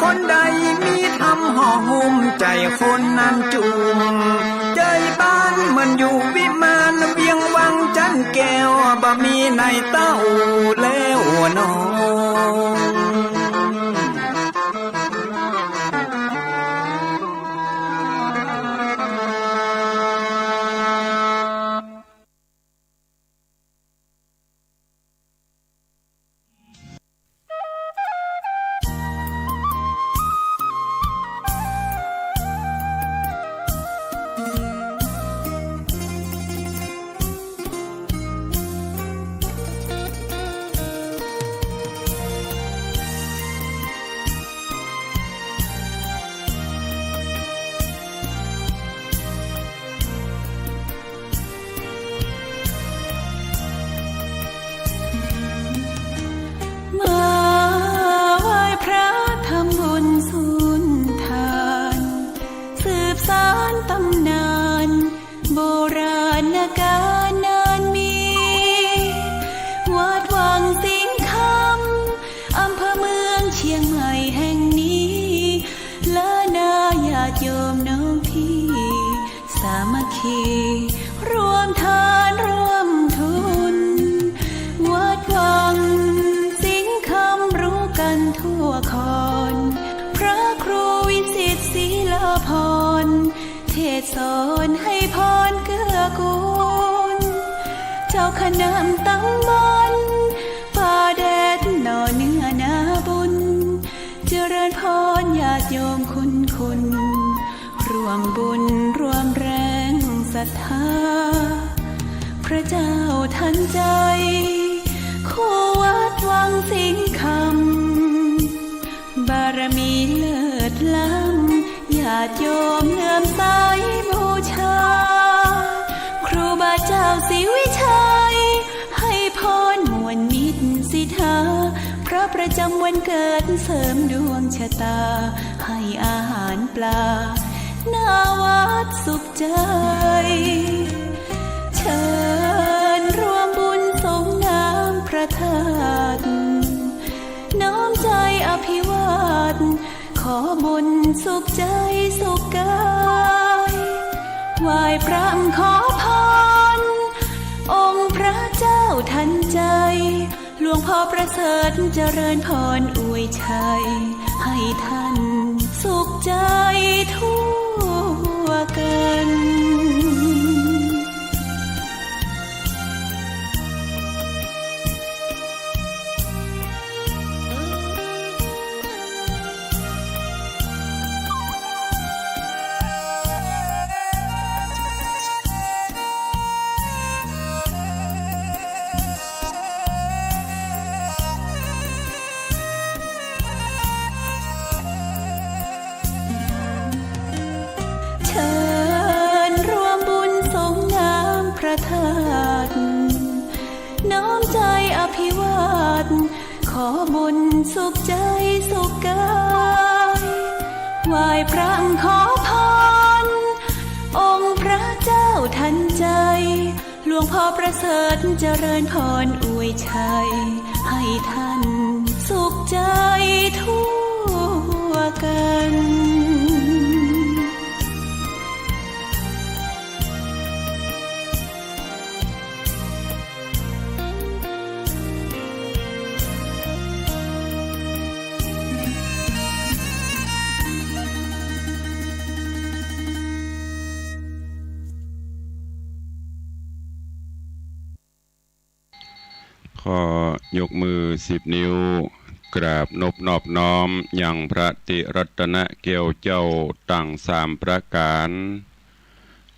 คนใดมีทำห่อหุ้มใจคนนั้นจุมใจบ้านเหมือนอยู่วิมานเวียงวังจันแก้วบ่มีในเต้าแล้วน้องรวมทานรวมทุนวัดวังสิงห์คำรู้กันทั่วคอนพระครูวิสิตศรีลาภรณ์เทศสอนให้พรเกื้อกูลเจ้าคณะตำบลป่าแดดหน่อเนื้อนาบุญเจริญพรญาติโยมคุณร่วมบุญร่วมแรงศรัทธาพระเจ้าทันใจคู่วัดวังสิงห์คำบารมีเลิศล้ำญาติโยมเลื่อมใสบูชาครูบาเจ้าศรีวิชัยให้พรมวลมิตรสิทธาพระประจำวันเกิดเสริมดวงชะตาให้อาหารปลาหน้าวัดสุขใจเชิญร่วมบุญสงน้ำพระธาตุน้อมใจอภิวาทขอบุญสุขใจสุขกายไหว้พระขอพรองค์พระเจ้าทันใจหลวงพ่อประเสริฐเจริญพรอวยชัยให้ท่านสุขใจทั่วกันน้อมใจอภิวาทขอบุญสุขใจสุขกายไหว้พระขอพรองค์พระเจ้าทันใจหลวงพ่อประเสริฐเจริญพรอวยชัยให้ท่านสุขใจทั่วกันขอยกมือ10 นิ้วกราบนอบน้อมยังพระติรัตนเกศเจ้าตั้ง3 ประการ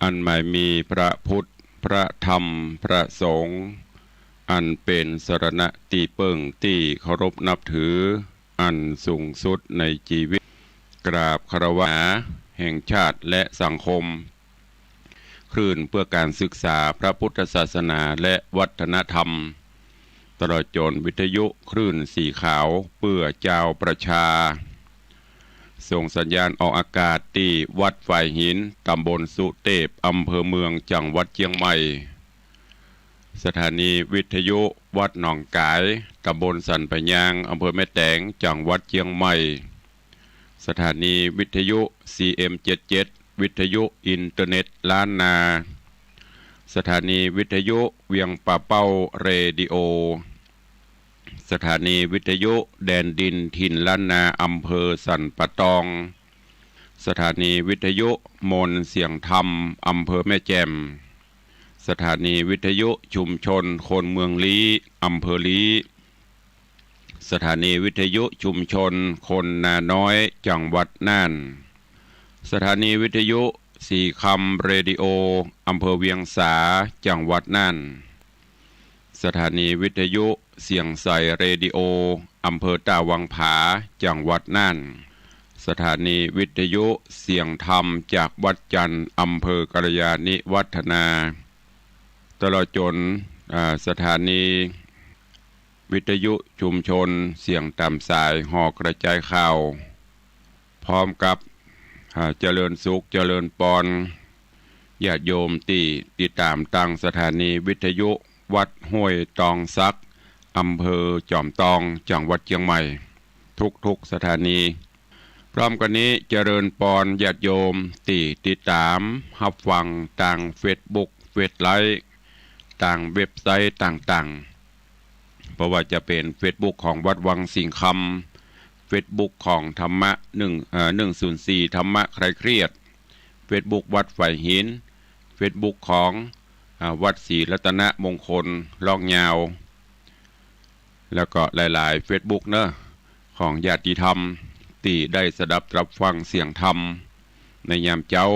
อันหมายมีพระพุทธพระธรรมพระสงฆ์อันเป็นสรณะที่เปิ่งที่เคารพนับถืออันสูงสุดในชีวิตกราบคารวะแห่งชาติและสังคมคลื่นเพื่อการศึกษาพระพุทธศาสนาและวัฒนธรรมตลอดจนวิทยุคลื่นสีขาวเพื่อเจ้าประชาส่งสัญญาณออกอากาศที่วัดฝ่ายหินตำบลสุเทพอำเภอเมืองจังหวัดเชียงใหม่สถานีวิทยุวัดหนองกายตำบลสันปะยางอำเภอแม่แตงจังหวัดเชียงใหม่ สถานีวิทยุ CM77 วิทยุอินเทอร์เน็ตล้านนาสถานีวิทยุเวียงป่าเป้าเรดิโอสถานีวิทยุแดนดินถิ่นล้านนาอำเภอสันปะตองสถานีวิทยุมนเสียงธรรมอำเภอแม่แจ่มสถานีวิทยุชุมชนคนเมืองลี้อำเภอลี้สถานีวิทยุชุมชนคนนาน้อยจังหวัดน่านสถานีวิทยุสี่คำเรดิโออำเภอเวียงสาจังหวัดน่านสถานีวิทยุเสียงใสเรดิโออำเภอตาวังผาจังหวัดน่านสถานีวิทยุเสียงธรรมจากวัดจันทร์อำเภอกัลยาณิวัฒนาตลอดจนสถานีวิทยุชุมชนเสียงตามสายหอกระจายข่าวพร้อมกับเจริญสุขเจริญปอนญาติโยมที่ติดตามตั้งสถานีวิทยุวัดห้วยตองซักอำเภอจอมตองจังหวัดเชียงใหม่ทุกสถานีพร้อมกันนี้เจริญปอนญาติโยมที่ติดตามรับฟังต่างเฟซบุ๊กเฟซไลฟ์ต่างเว็บไซต์ต่างๆเพราะว่าจะเป็นเฟซบุ๊กของวัดวังสิงคำเฟซบุ๊กของธรรมะ104ธรรมะใครเครียดเฟซบุ๊กวัดไฟหินเฟซบุ๊กของวัดศรีรัตนมงคลล่องยาวแล้วก็หลายๆเฟซบุ๊กเนอะของญาติธรรมที่ได้สดับรับฟังเสียงธรรมในยามเจ้า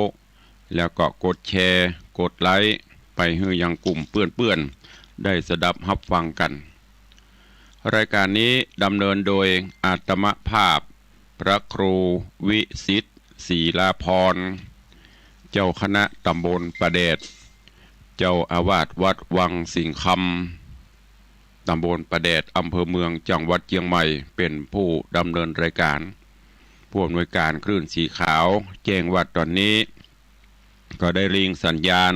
แล้วก็กดแชร์กดไลค์ไปให้ยังกลุ่มเพื่อนๆได้สดับรับฟังกันรายการนี้ดำเนินโดยอาตมภาพพระครูวิสิทธิ์ศรีลาภรณ์เจ้าคณะตำบลประเดชเจ้าอาวาสวัดวังสิงคำตำบลประเดชอำเภอเมืองจังหวัดเชียงใหม่เป็นผู้ดำเนินรายการผู้อำนวยการคลื่นสีขาวแจ้งว่าตอนนี้ก็ได้ลิงสัญญาณ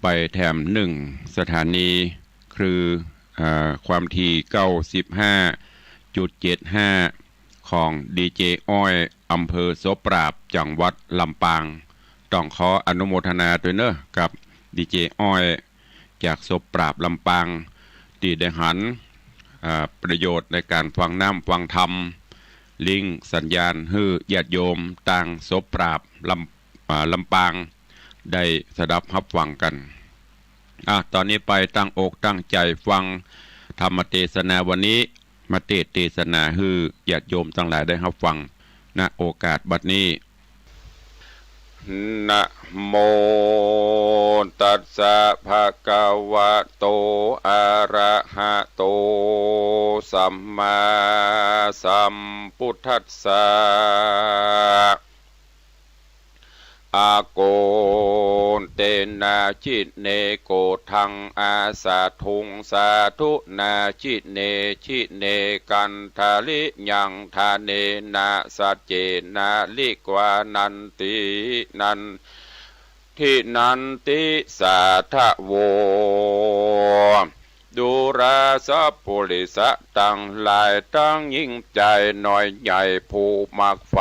ไปแถม1สถานีคือความถี่95.75ของดีเจอ้อยอำเภอโสปราบจังหวัดลำปางต้องขออนุโมทนาด้วยเนอะกับดีเจอ้อยจากโสปราบลำปางที่ได้หันประโยชน์ในการฟังน้ำฟังธรรมลิงสัญญาณฮื้อญาติโยมต่างโสปราบลำปางได้สดับรับฟังกันตอนนี้ไปตั้งอกตั้งใจฟังธรรมเทศนาวันนี้มาเทศนาฮื้อญาติโยมทั้งหลายได้รับฟังณโอกาสบัดนี้นะโมตัสสะภะคะวะโตอะระหะโตสัมมาสัมพุทธัสสะอาโกนเตนะจิเนโกทังอาสาทุงสาธุนาจิเนชิเนกันทาลิยังทาเนนะสัจเจนะลิกวานันตินันทินันติสาทะโวดูราสัพปุริสะตั้งหลายตั้งยิ่งใจหน่อยใหญ่ผู้มักไฟ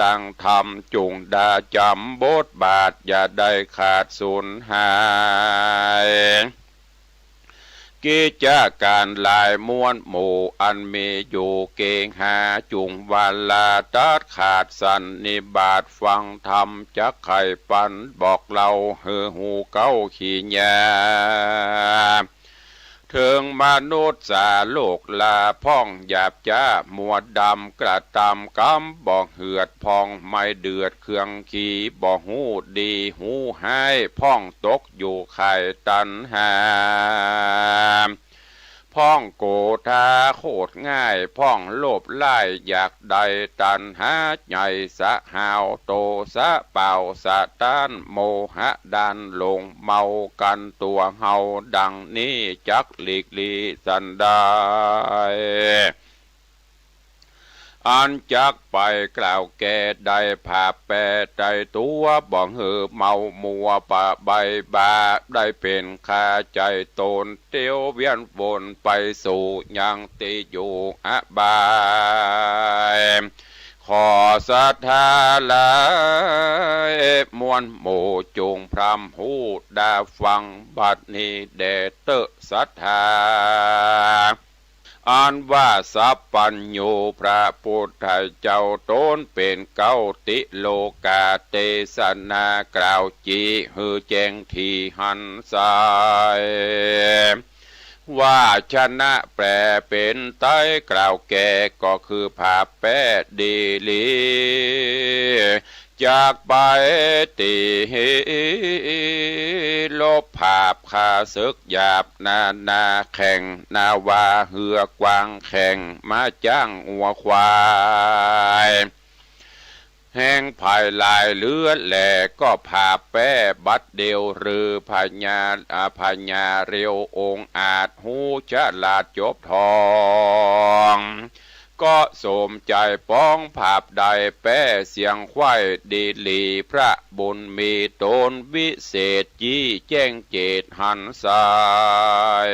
ตั้งธรรมจุงดาจำบทบาทอย่าได้ขาดสูญหายกิจการหลายม้วนหมู่อันมีอยู่เก่งหาจุงวาลาตัดขาดสันนิบาตฟังธรรมจักไข่ปันบอกเราเฮือหูเก้าขี้ยาถึงมนุษย์สาโลกลาพ่องหยาบจ้ามัวดำกระตำกำบอกเหือดพองไม่เดือดเครื่องขี่บอกหูดีหูให้พ่องตกอยู่ไข่ตันหาพ่องโกธาโคตรง่ายพ่องโลภไล่อยากใดตันหาใหญ่สะหาวโตสะเป่าสะต้านโมหะดันลงเมากันตัวเฮาดังนี้จักหลีกลีสันได้อันจักไปกล่าวแก่ได้ผ่าแปรใจตัวบ่เหือเมามัวปะใบบาได้เป็นคาใจตนเตียวเวียนวนไปสู่ยังติอยู่อบายข ขอศรัทธาหลายมวลหมู่จงพรำหูดาฟังบัดนี้แด่เตศรัทธาอันว่าสัพปัญโยพระพุทธเจ้าตนเป็นเก้าติโลกาเตสนากล่าวจีหือแจ้งทีหันสายว่าชนะแปลเป็นไต้กล่าวแก่ก็คือภาพแปดดีลีจากไปตีลบภาพคาศึกหยาบนาแข่งนาวาเหือกวางแข่งมาจ้างอัวควายแห่งภายลายเลือดแหล่ก็พาแป้บัดเดียวหรือพญาเรียวองอาจหูฉลาดจบทองก็สมใจป้องภาพใดแป้เสียงควายดีลีพระบุญมีตนวิเศษยี่แจ้งเจตหันสาย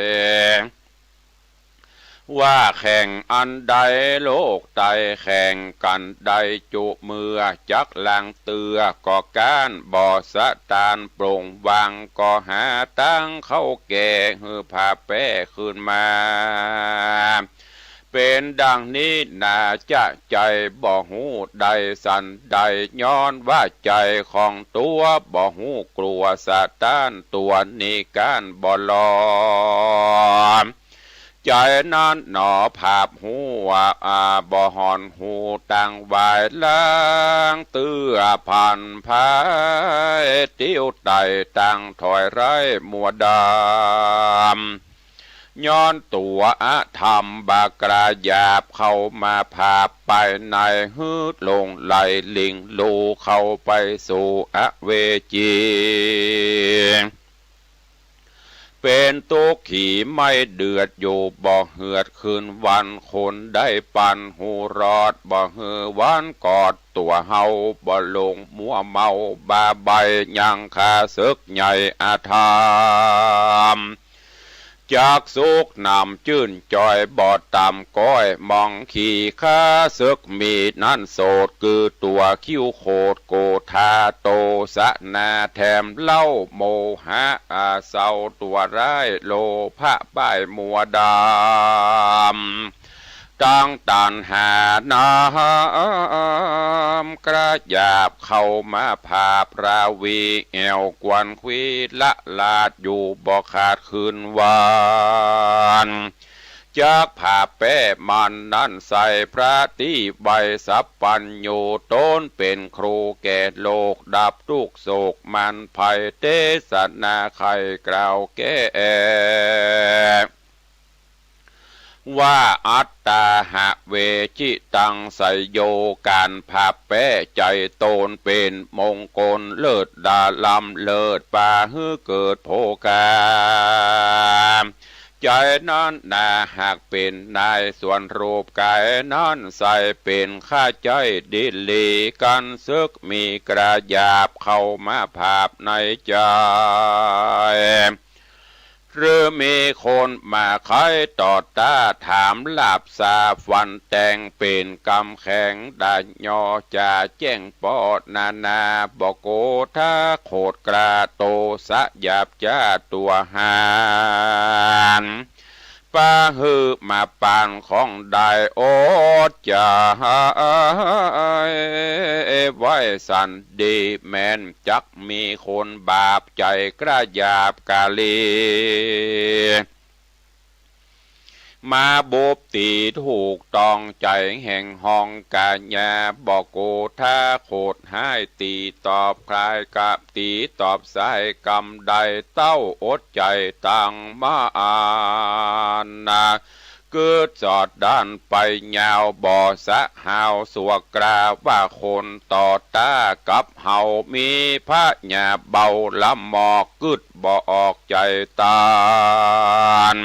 ว่าแข่งอันใดโลกไตแข่งกันใดจุเมือจักลังเตือก็การบ่อสะตานโปร่งวางก็หาตั้งเข้าแก่หือพาแป้ขึ้นมาเป็นดังนี้นาจะใจบ่หูใดสันใดย้อนว่าใจของตัวบ่หูกลัวสะตานตัวนี้การบ่ลอมใจนั้นหนอภาพหัวบ่หอนหูตั้งไว้ล้างเตื้อพันพายติ้วไตตั้งถอยไร้มัวดำย้อนตัวธรรมบากราหยาบเข้ามาภาพไปในฮืดลงไหลลิงลูเข้าไปสู่อเวจีเป็นตุกขี่ไม่เดือดอยู่บ่เหือดคืนวันคนได้ปันหูรอดบ่เหือวันกอดตัวเฮาบ่ลงมัวเมาบาใบยังคาศึกใหญ่อาธามจากสุกนำจื่นจอยบอดตำก้อยมองขี่ข้าศึกมีนั่นโสดคือตัวคิ้วโคดโกธาโตสะนาแถมเล่าโมหะเศร้าตัวร้ายโลภะป้ายมัวดำตั้งตันหาน้ำกระยาบเข้ามาภาพราวีแอวกวนควีละลาดอยู่บ่ขาดคืนวานจากภาพแป้มันนั่นใส่พระที่ใบสัพปัญโยต้นเป็นครูแก่โลกดับทุกโศกมันภัยเทศนาใครกล่าวแก่ว่าอัตตาหะเวจิตังไสโยการภาพแป้ใจตนเป็นมงคลเลิศดาลำเลิศป่าฮือเกิดโภกาใจนั้นนาหากเป็นนายส่วนรูปกายนั้นใส่เป็นข้าใจดิลีกันซึกมีกระยาบเข้ามาภาพในใจหรือมีคนมาคอยต่อตาถามลาบสาฟันแต่งเป็นกำแข็งได้ยอจะแจ้งปอดนาบอกโกท่าโคดกระโตสะหยาบจ้าตัวหานป้าฮือมาปานของได้โอดจะไว้สันดีแม่นจักมีคนบาปใจกระยาบกาลีมาบบตีถูกต้องใจแห่งห้องกาญาบอกโกท่าโคดให้ตีตอบคลายกับตีตอบสายกำใดเต้าอดใจตั้งมาอานาเกิดจอดด้านไปยาวบ่อสะหาวสวกราว่าคนต่อตากับเฮามีพระญาเบาละหมอกกึดบ่ออกใจตาน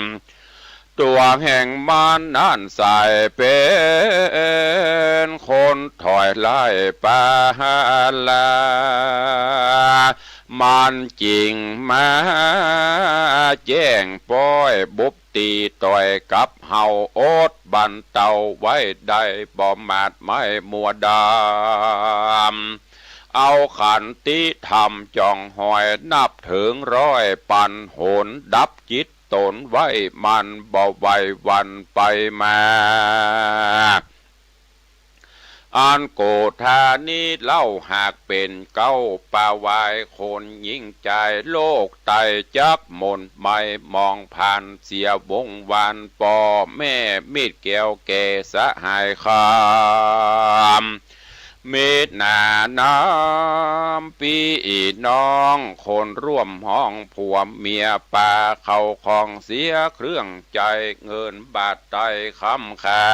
ตัวแห่งมันนั่นใส่เป็นคนถอยไล่ปาลา มันจริงมาแจ้งป้อยบุบตีต่อยกับเฮาโอดบันเตาไว้ได้บ่มาดไม่มัวดามเอาขันติธรรมจองหอยนับถึง100ปันโหนดับจิตตนไว้มันบ่ไหววันไปมาอันโกธานี้เล่าหากเป็นเก้าป่าวายคนยิ่งใจโลกไตจักมนไม่มองผ่านเสียวงวานปอแม่มีดแก้วแก่สหายคามเมตนาน้ำปีน้องคนร่วมห้องผัวเมียป่าเขาของเสียเครื่องใจเงินบาทไตคำคา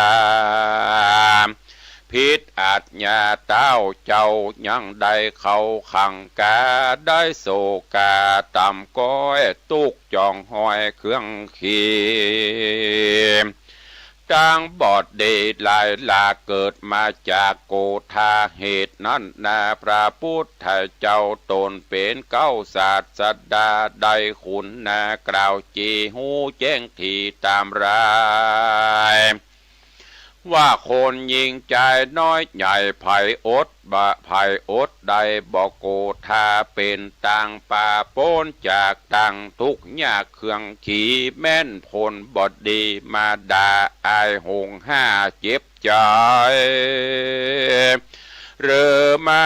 พิษอาจญาเต้าเจ้ายังได้เขาขังกาได้โศกาตำก้อยตุกจองหอยเครื่องขีจางบอดเดชลายลาเกิดมาจากโกธาเหตุนั้นนาพระพุทธเจ้าตนเป็นเก้าศาสดาได้ขุนนากล่าวจีหูแจ้งทีตามรายว่าคนยิงใจน้อยใหญ่ไผ่อดบะไผ่อดใดบอกโกธาเป็นต่างป่าโป้นจากต่างทุกยากเครื่องขี่แม่นผลบดดีมาด่าอายหงห้าเจ็บใจเรือมา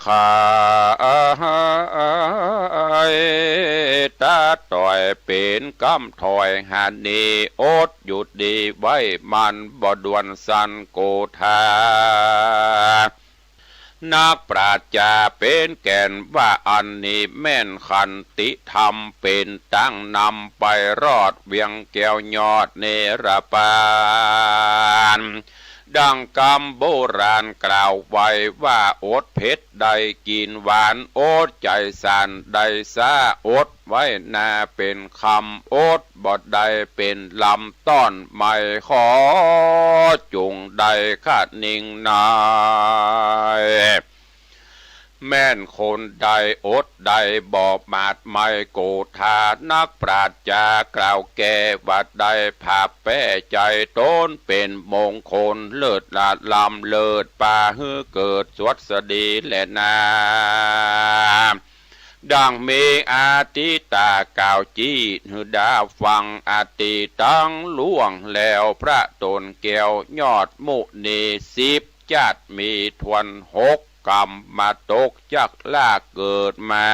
ขาตาต่อยเป็นกำถอยหันนีอดหยุดดีไว้มันบ่ดวนสันโกธานักปราชญาเป็นแก่นว่าอันนี้แม่นขันติธรรมเป็นตั้งนำไปรอดเวียงแก้วยอดเนรปานดังกำโบราณกล่าวไว้ว่าอดเผ็ดได้กินหวานอดใจสันได้ซาอดไว้นาเป็นคำอดบดได้เป็นลำต้อนไม่ขอจุงได้ขาดนิ่งนายแม่นคนใดอดใดบอบมาดไม่โกธานักปราชญากล่าวแก่วัดใดภาพแป้ใจต้นเป็นมงคลเลิศลาดลำเลิศป่าฮือเกิดสวัสดีและนาดังมีอาติตากล่าวจีหือดาฟังอาติตั้งล่วงแล้วพระตนแก้วยอดมุนี10จัดมีทวน6กรรมมาตกจักลากเกิดมา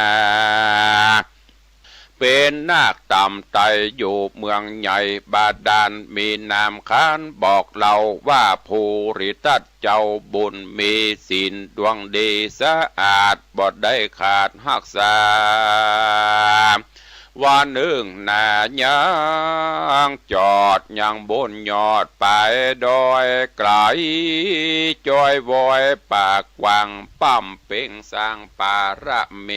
เป็นนาคต่ำไตอยู่เมืองใหญ่บาดาลมีนามค้านบอกเราว่าภูริทัตเจ้าบุญมีศีลดวงดีสะอาดบ่ได้ขาดหักษาว่าหนึ่งนายังจอดยังบนยอดไปดอยไกลจอยวอยปากกวางปั้มเป่งสร้างปาระเม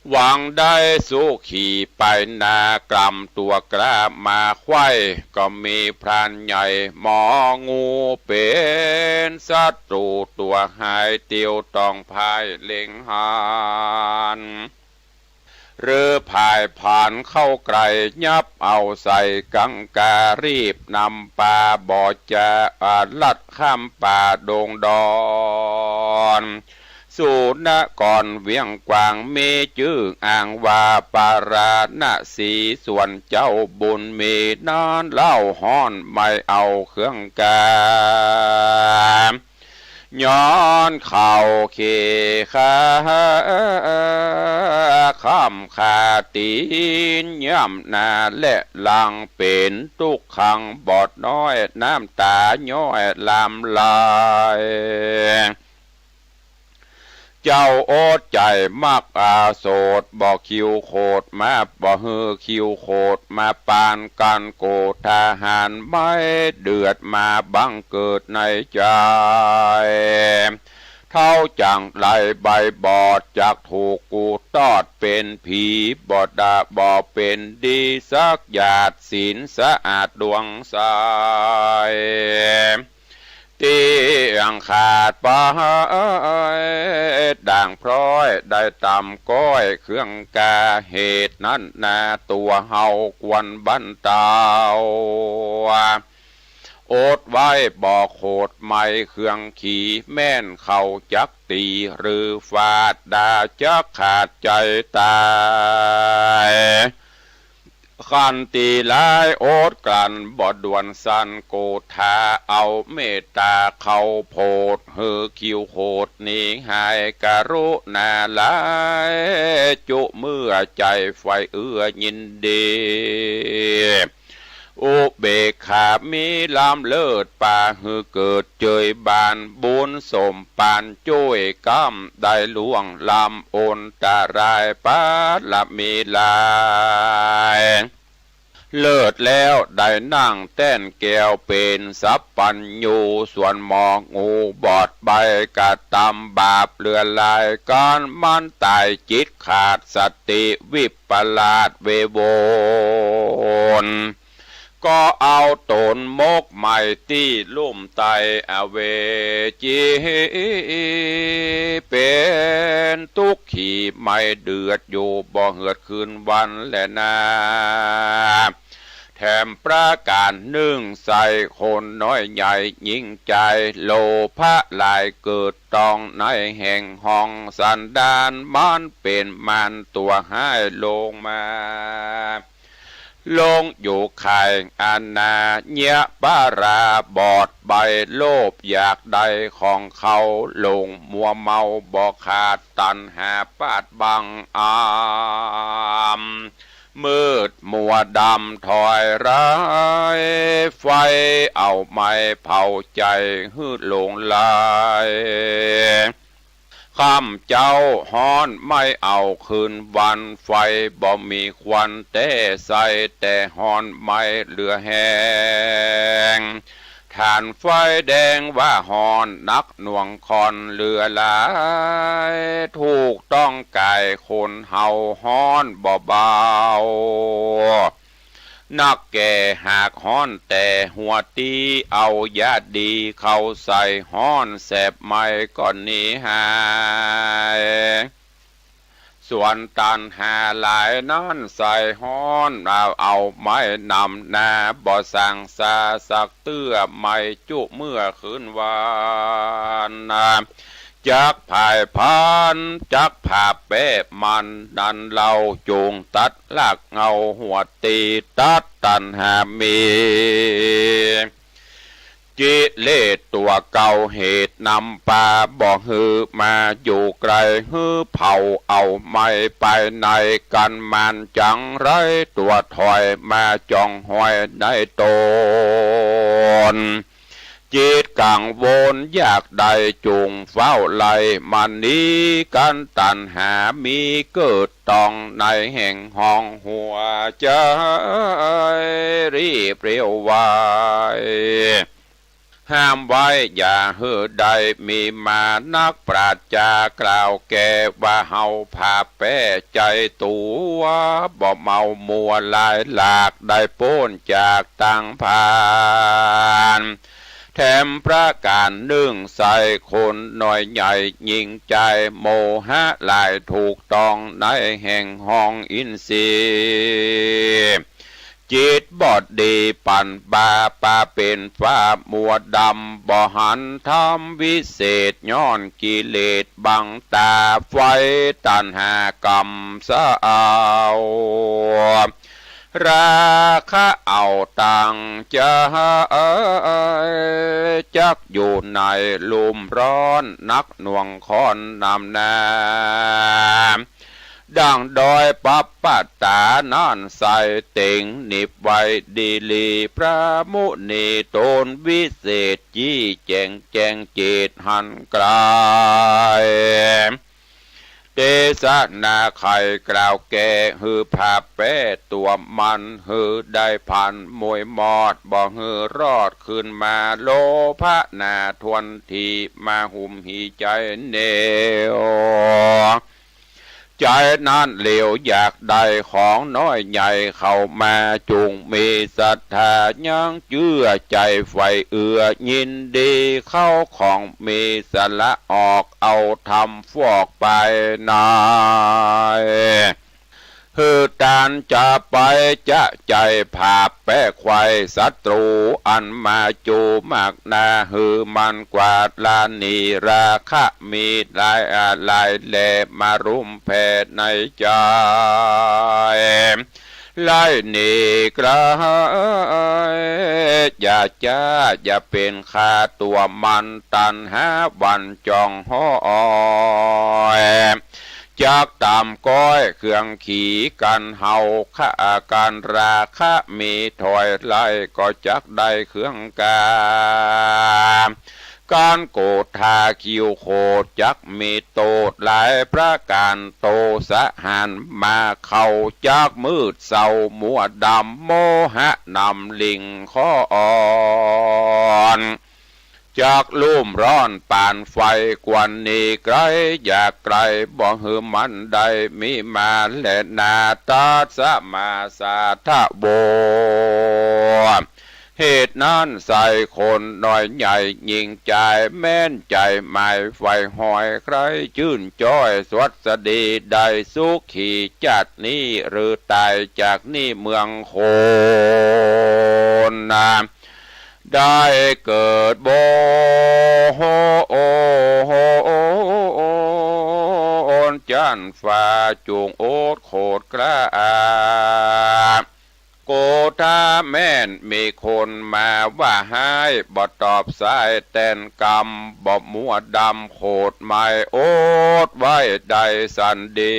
หวังได้สู้ขี่ไปนากลำตัวกล้ามาไขว้ก็มีพรานใหญ่หมองูเป็นศัตรูตัวหายเตียวต้องพายเล็งหานเรือพายผ่านเข้าไกลยับเอาใส่กังการีบนำปลาบ่อจะลัดข้ามป่าดงดอนสู่นกรเวียงกวางมีจื่ออ่างว่าปาราณสีส่วนเจ้าบุญมีนอนเล่าห้อนไม่เอาเครื่องกาย้อนเข่าเคขาข้ามขาตีนย่ำนาและลังเป็นทุกขังบอดน้อยน้ำตาย้อยลำลายเจ้าโอดใจมักอาโสดบอกคิวโคดมาบอกฮือคิวโคดมาปานกันโกทหารไม่เดือดมาบังเกิดในใจเท่าจังไหลใบบอดจากถูกกูตอดเป็นผีบอดดาบอเป็นดีสักหยาดศีลสะอาดดวงใสเต ที่อังขาดไปด่างพร้อยได้ตำก้อยเครื่องกาเหตุนั้นนาตัวเฮากวนบันเตาโอดไว้บอกโหดไม่เครื่องขี่แม่นเขาจักตีหรือฟาดดาจักขาดใจตายขันตีลายโอดกันบ่ดวนสันโกธาเอาเมตตาเขาโพดเฮือคิวโหดนี้หายกะรุนาลายจุเมื่อใจไฟเอื้อยินดีอุเบกขามีลำเลิศป่าหือเกิดเจยบานบุญสมปานจ้วยกำได้ล่วงลำโอนตารายปาละมีลายเลิศแล้วได้นั่งแต้นแก้วเป็นสัพปัญญูส่วนหมองูบอดใบกะตำบาปเลือนลายการมันตายจิตขาดสติวิปลาสเวโวนก็เอาตนมกใหม่ที่ลุ่มไตอเวจีเป็นทุกขี่ไม่เดือดอยู่บ่เหือดคืนวันและนาแถมประการหนึ่งใส่คนน้อยใหญ่ยิ่งใจโลภะลายเกิดตองในแห่งห้องสันดานมันเป็นมันตัวให้ลงมาลงอยู่ข่ายอาณาเนียปาราบอดใบโลภอยากได้ของเขาลงมัวเมาบ่ขาดตันหาปาดบังอามมืดมัวดำถอยร้ายไฟเอาไม้เผาใจหืดหลงลายข้ามเจ้าฮ้อนไม่เอาคืนวันไฟบ่มีควันแต่ใส่แต่ฮ้อนไม่เหลือแห้งฐานไฟแดงว่าฮ้อนนักหน่วงคอนเหลือหลายถูกต้องกายคนเฮาฮ้อนบ่เบานักแก่หากฮ้อนแต่หัวตีเอายาดีเข้าใส่ฮ้อนแสบไม่ก่อนนี้หายส่วนตันหาหลายนั้นใส่ฮ้อนเอาไม้นำนาบ่สั่งซาสักเตื้อไม่จุเมื่อคืนวานจักภายพันจักภาพเป๊ะมันดันเราจูงตัดลากเงาหัวตีตัดตันหามีกิเลสตัวเก่าเหตุนำป่าบอกฮือมาอยู่ไกลฮือเผาเอาไม่ไปในกันมันจังไรตัวถอยมาจองหอยในตนจิตกังวลอยากได้จุงเฝ้าไล่มันนี้กันตันหามีเกิดตองในแห่งห้องหัวใจรีบเรียวไวห้ามไว้อย่าเฮือใดมีมานักปราชญากล่าวแก่ว่าเฮาพาแป้ใจตัวบ่เมามัวลายหลากได้โป้นจากตังพานแถมประการหนึ่งใส่คนน้อยใหญ่ยิ่งใจโมหะลายถูกต้องในแห่งห้องอินทรีย์จิตบอดดีปั่นบาปาเป็นฟ้ามัวดำบ่หันทำวิเศษย้อนกิเลสบังตาไฟตันหากรรมสะเอาราคะเอาตังจะจักอยู่ในลุมร้อนนักหน่วงคอนนำนาดังดอยปัปปตานั่นใส่เต่งนิบไว้ดีลีพระมุนีตนวิเศษจี้แจงแจงจิตหันกลายเตสะนาไข่กล่าวแก่ฮือผาแป้ตัวมันฮือได้พันมวยมอดบ่ฮือรอดขึ้นมาโลภะนาทวนทีมาหุ่มหีใจเนวใจ ใจนั้นเหลวอยากได้ของน้อยใหญ่เข้ามาจุงมีศรัทธายังเชื่อใจไฟเอื้อยินดีเข้าของมีสละออกเอาทำฟอกไปนายฮือตานจะไปจะใจผาแป้ควายศัตรูอันมาจูมากนาฮือมันกวาดลานีราคะมีหลายอะไรแลมารุมแผ่ในใจไล่หนีกระอย่าจ้าอย่าเป็นข้าตัวมันตันหาวันจองห้อยจากตามก้อยเครื่องขี่กันเฮาข้าการราคะมีถอยไล่ก็จักได้เครื่องการโกธาคิวโคจักมีโตหลายประการโตสะหันมาเข้าจากมืดเศร้ามัวดำโมหะนำลิงข้ออ่อนจากลุ่มร้อนป่านไฟกวนนี้ไกลอยากไกลบ่หือมันได้มีมาและนาตาสมาสาทะโบเหตุนั้นใส่คนน้อยใหญ่ยิงใจแม่นใจหมายไฟหอยใครชื่นจ้อยสวัสดีได้สุขีจัดนี้หรือตายจากนี่เมืองโคนนาได้เกิดโบโฮโอโฮอนจันฟ้าจุงโอดโคดกระโกธาแม่นมีคนมาว่าให้บ่ตอบสายแต่นกรรมบ่มัวดำโคดไม่โอดไว้ได้สันดี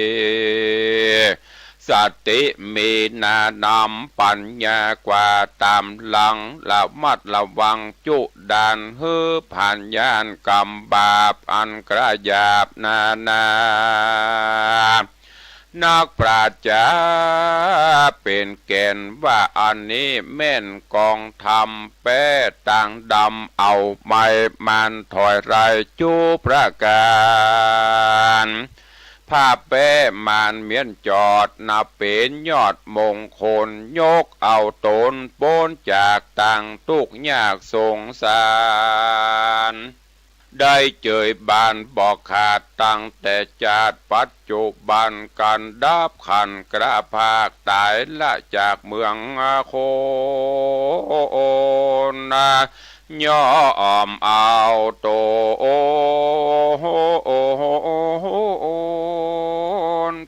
สติมีนานำปัญญากว่าตามหลังละมัดระวังจุดานฮือผ่านยานกรรมบาปอันกระยาบนานักปราชญาเป็นแก่นว่าอันนี้แม่นกองธรรมแป้ต่างดำเอาไม่มันถอยไรจูประการภาพแป้มานเมียนจอดนับเป็นยอดมงคลยกเอาตนโป้นจากต่างทุกยากสงสารได้เจยบานบอกขาดตั้งแต่จาดปัจจุบันกันดับขันกระภาคตายละจากเมืองโคนย่อมเอาโต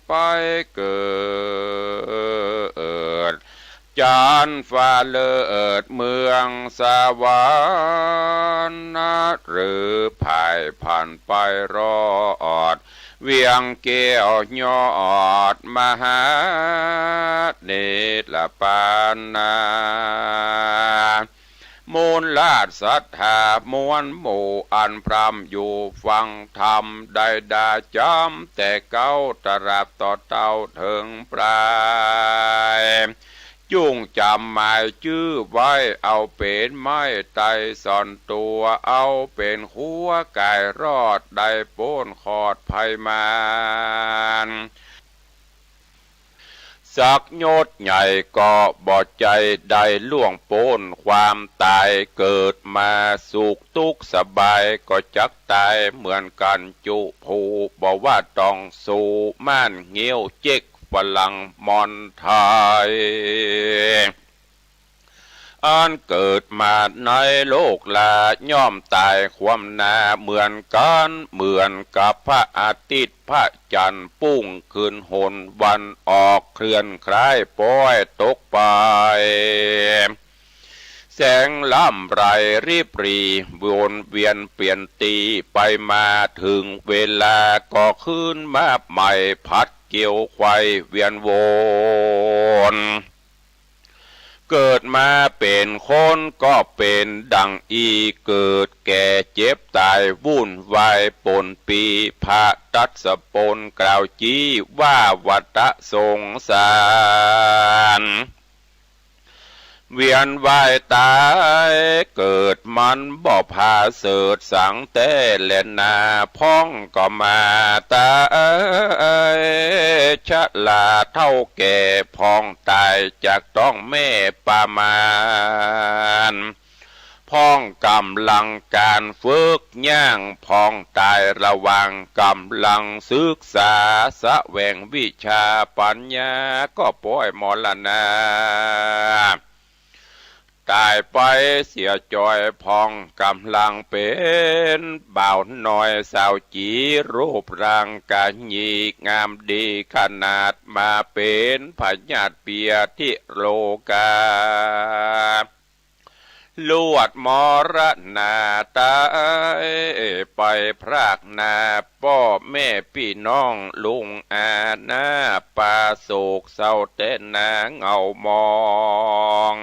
ไปเกิดจานฟ้าเลิศเมืองสวรรค์หรือภายผ่านไปรอดเวียงเกี่ยวยอดมหาเนตรปานามูลลาดศรัทธามวลหมู่อันพรำอยู่ฟังธรรมได้ดาจำแต่เก้าตราบต่อเต้าถึงปลายจุงจำหมายชื่อไว้เอาเป็นไม้ไตสอนตัวเอาเป็นหัวกายรอดได้โป้นขอดภัยมานสักโยชน์ใหญ่ก็บอดใจได้ล่วงโป้นความตายเกิดมาสุขทุกข์สบายก็จักตายเหมือนกันจุผูบอกว่าต้องสู่ม่านเงี้ยวเจ๊กฝรั่งมอนไทยอันเกิดมาในโลกลาย่อมตายความนาเหมือนกันเหมือนกับพระอาทิตย์พระจันทร์ปุ้งขึ้นหนวันออกเคลื่อนคล้ายป้อยตกไปแสงล่ำไรรีบรีวนเวียนเปลี่ยนตีไปมาถึงเวลาก็ขึ้นมาใหม่พัดเกี่ยวไขว้เวียนวนเกิดมาเป็นคนก็เป็นดังอีเกิดแก่เจ็บตายวุ่นวายปนปีพระตัสสปนกล่าวจี้ว่าวัฏสงสาร เวียนว่ายตายเกิดมันบ่พาเสิร์ชสังเต้เล่นนาพ้องก็มาตายชะลาเท่าแก่พ้องตายจากต้องแม่ปามานพ้องกำลังการฝึกย่างพ้องตายระวังกำลังศึกษาสะแหวงวิชาปัญญาก็ป่วยมรณะตายไปเสียจอยพองกำลังเป็นบ่าวน้อยสาวจีรูปร่างกายยีงามดีขนาดมาเป็นพญาติเปียที่โลกาลวดมรณาตายไปพรากนาพ่อแม่พี่น้องลุงอาหน้าปาโศกเศร้าแต่นาเงามอง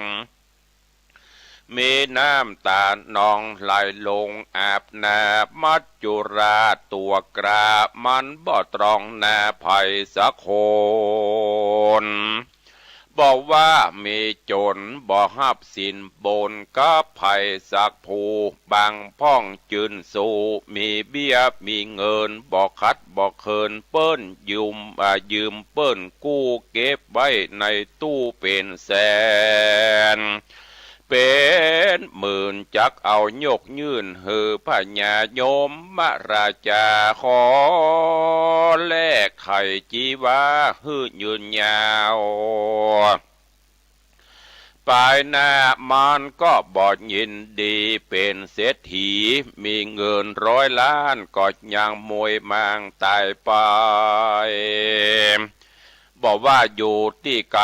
มีน้ำตานองไหลลงอาบนามัจจุราตัวกราบมันบ่ตรองนาภัยสักคนบอกว่ามีจนบ่หับสินบนกับภัยสักผู้บางพ้องจืนสู่มีเบี้ยมีเงินบ่คัดบ่เคินเปิ้นยืมเปิ้นกู้เก็บไว้ในตู้เป็นแสนเป็นหมื่นจักเอายกยื่นหือพญาโยมมราชาขอแลกไข่จีวาหื้อยืนยาวปลายหน้ามันก็บอดยินดีเป็นเศรษฐีมีเงิน100 ล้านก็ยังมวยมังตายไปบอกว่าอยู่ที่ไ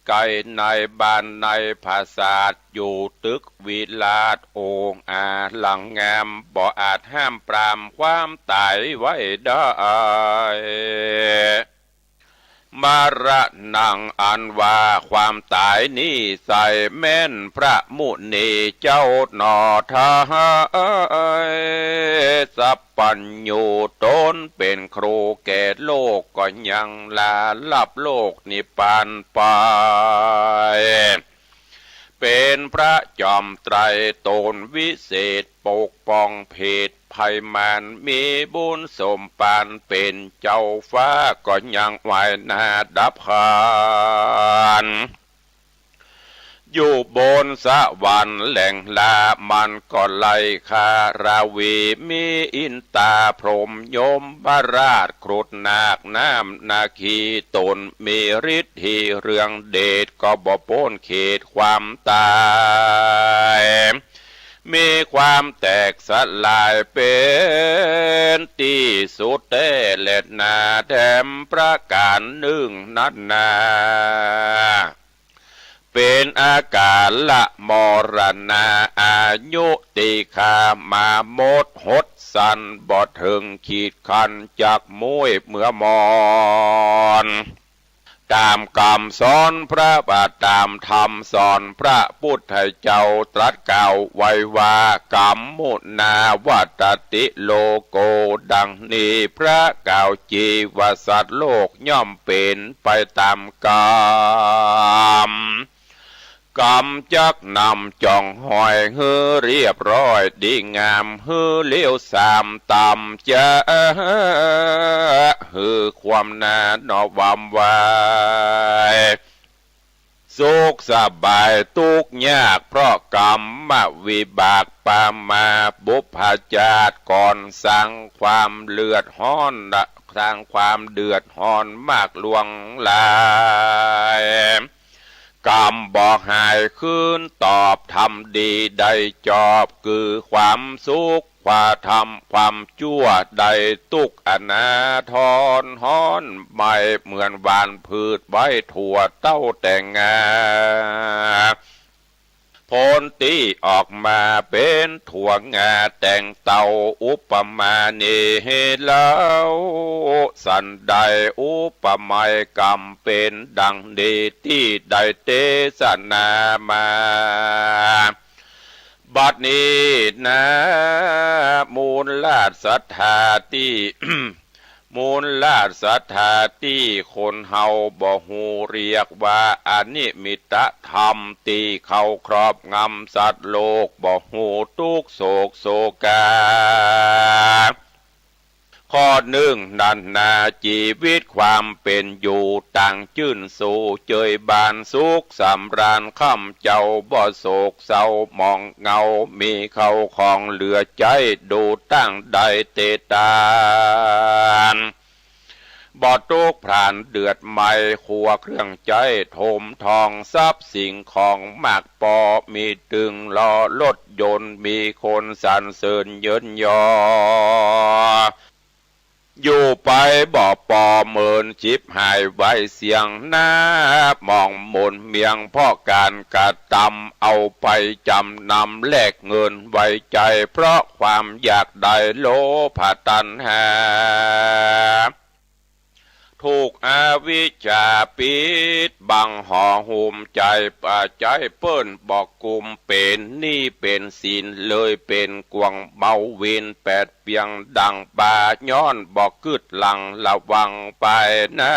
กลในบ้านในภาษาทอยู่ตึกวิลาศองอาหลังงามบ่อาจห้ามปรามความตายไว้ได้มาระนังอันว่าความตายนี้ใส่แม่นพระมุนีเจ้าหนอทายสัพปัญญูตนเป็นครูแก่โลกก็ยังลาลับโลกนิพพานไปเป็นพระจอมไตรตนวิเศษปกป้องเพศภัยมันมีบุญสมปานเป็นเจ้าฟ้าก็ยังไหวนาดับหานอยู่บนสวรรค์แหล่งลามันก็ไล่คาราวีมีอินตาพรหมยมพระราชครุฑนาคน้ำนาคีตนมีฤทธิ์เรื่องเดชก็บ่พ้นเขตความตายมีความแตกสลายเป็นที่สุดแต่เล็ดนาแถมประการหนึ่งนัดนาเป็นอาการละมรณาอายุติคามาหมดหดสันบ่ถึงขีดคันจากมวยเมื่อมอนตามคำสอนพระบาทตามธรรมสอนพระพุทธเจ้าตรัสกล่าวไว้ว่ากรรมมุนาวัตติโลโกดังนี้พระกล่าวจีวสัตว์โลกย่อมเป็นไปตามกรรมกรรมจักนำจ่องหอยฮือเรียบร้อยดีงามฮือเลี้ยวสามตำจะฮือความนานอวามวายสุขสบายทุกยากเพราะกรรมมาวิบากปามาบุพชาติก่อนสร้างความเลือดร้อนสร้างความเดือดร้อนมากลวงลายกรรมบอกหายคืนตอบทำดีได้จอบคือความสุขความทำความชั่วได้ตุกอนาทรฮ้อนไม่เหมือนหวานพืชไว้ถั่วเต้าแต่งงาผลตีออกมาเป็นถั่วงาแต่งเต่าอุปมาเนเหลาสันใดอุปไมยกรรมเป็นดังดีที่ได้เทศนามาบัดนี้นะมูลลาศรัทธาที่ มูลลาศรัทธาที่คนเฮาบ่ฮู้เรียกว่าอนิมิตธรรมที่เขาครอบงำสัตว์โลกบ่ฮู้ทุกโศกโศกาข้อหนึ่งนันนาชีวิตความเป็นอยู่ต่างจื่นสู่เจยบานสุขสำราญค่ำเจ้าบ่โศกเศร้ามองเงามีเขาของเหลือใจดูตั้งใดเตตานบ่ตุกพรานเดือดไหมขัวเครื่องใจโถมทองทรัพย์สิ่งของมากปอมีตึงล้อรถยนต์มีคนสรรเสริญเยินยออยู่ไปบ่ปอเมินชิบหายไว้เสียงหน้ามองมนเมียงพ่อการกระทำเอาไปจำนำแลกเงินไว้ใจเพราะความอยากได้โลภะตัณหาถูกอวิชชาปิดบังห่อหุ้มใจป่าใจเปิ้นบอกกุมเป็นนี่เป็นศีลเลยเป็นกวงเบาเวินแปดเปียงดังบาย้อนบอกกึดหลังระวังไปนะ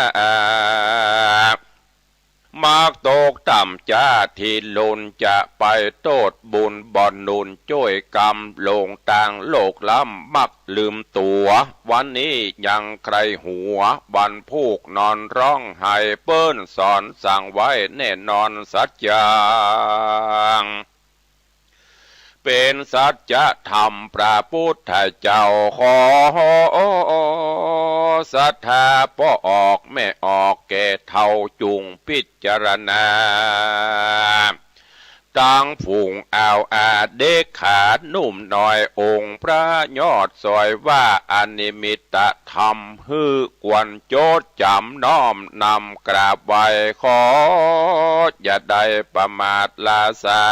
มากตกต่ำจ้าที่ลุนจะไปโตดบุญบ่อนนุนจ้วยกรรมลงต่างโลกล้ำมักลืมตัววันนี้ยังใครหัววันพูกนอนร้องไห้เปิ้นสอนสั่งไว้แน่นอนสัจจาเป็นสัจธรรมพระพุทธเจ้าขอศรัทธาป้อออกไม่ออกแก่เท่าจุงพิจารณาตั้งฝูงอาเด็กขาดนุ่มหน่อยองค์พระยอดซอยว่าอนิมิตธรรมฮือกวนโจดจำน้อมนำกราบไหว้ขออย่าได้ประมาทลาสา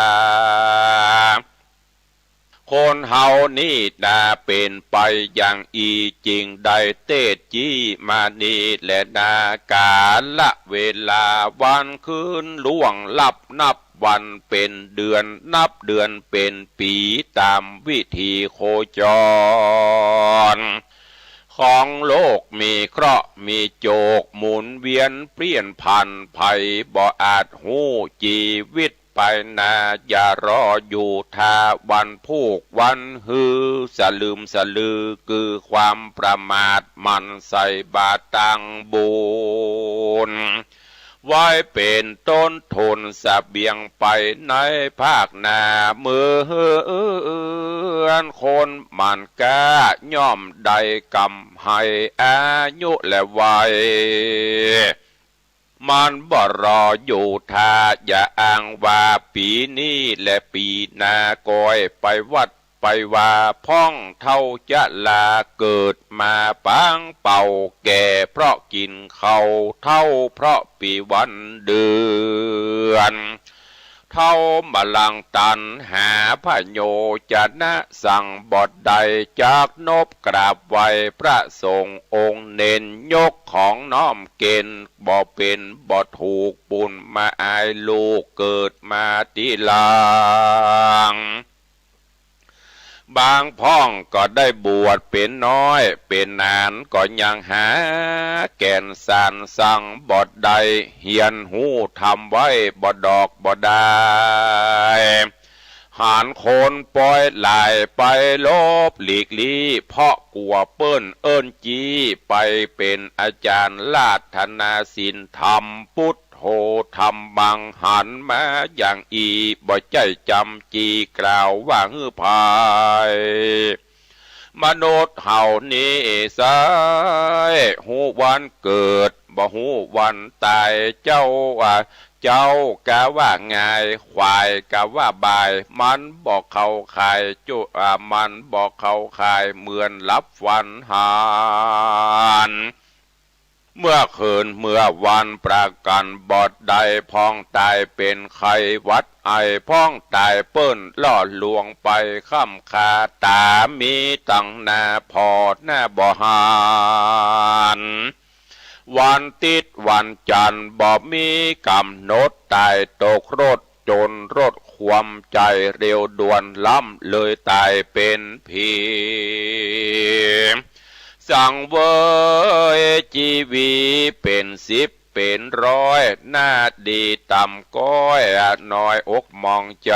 คนเฮานี่น่าเป็นไปอย่างอีจริงได้เตจี้มานี่และนากาละเวลาวันคืนล่วงลับนับวันเป็นเดือนนับเดือนเป็นปีตามวิธีโคจรของโลกมีเคราะห์มีโจกหมุนเวียนเปลี่ยนพันภัยบ่อาจหู้ชีวิตไปนาอย่ารออยู่ท่าวันพูกวันฮือสลืมสลือคือความประมาทมันใส่บาตตังบุญไว้เป็นต้นทุนเสบียงไปในภาคหน้ามือคนมันกล้าย่อมได้กำให้อายุและวัยมันบ่รออยู่ท่าอย่าอ้างว่าปีนี้และปีหน้าก้อยไปวัดไปว่าพ้องเท่าจะลาเกิดมาปังเป่าแก่เพราะกินเขาเท่าเพราะปีวันเดือนเท่ามาลังตันหาพระโยจะนะสั่งบทใดจากนบกราบไหวพระสงฆ์องค์เน้นยกของน้อมเกณฑ์บ่เป็นบ่ถูกปุ่นมาอายลูกเกิดมาทีหลังบางพ้องก็ได้บวชเป็นน้อยเป็นนานก็ยังหาแก่นสารสั่งบทใดเฮียนหูทำไว้บ่ดอกบ่ได้หานคนปล่อยไหลไปลบหลีกลี่เพราะกลัวเปิ้นเอิ้นจีไปเป็นอาจารย์ลาธนาศิลธรรมพุทโธธรรมบังหันมาอย่างอีบ่ใจจำจีกล่าวว่าฮือภายมนุษย์เฮานี้สายหูวันเกิดบ่หูวันตายเจ้ากะว่าง่ายควายกะว่าบายมันบอกเขาขายมันบอกเขาขายเหมือนรับวันหานเมื่อคืนเมื่อวันประกันบอดใดพ้องตายเป็นไข้วัดไอพ้องตายเปิ้นล่อลวงไปค่ำคาตามีตั้งหน้าพอดหน้าบ่หานวันติดวันจันทร์บ่มีกำหนดตายตกรถจนรถความใจเร็วด่วนล้ำเลยตายเป็นผี สังเวยชีวีเป็นสิบเป็นร้อยหน้าดีต่ำก้อยน้อยอกมองใจ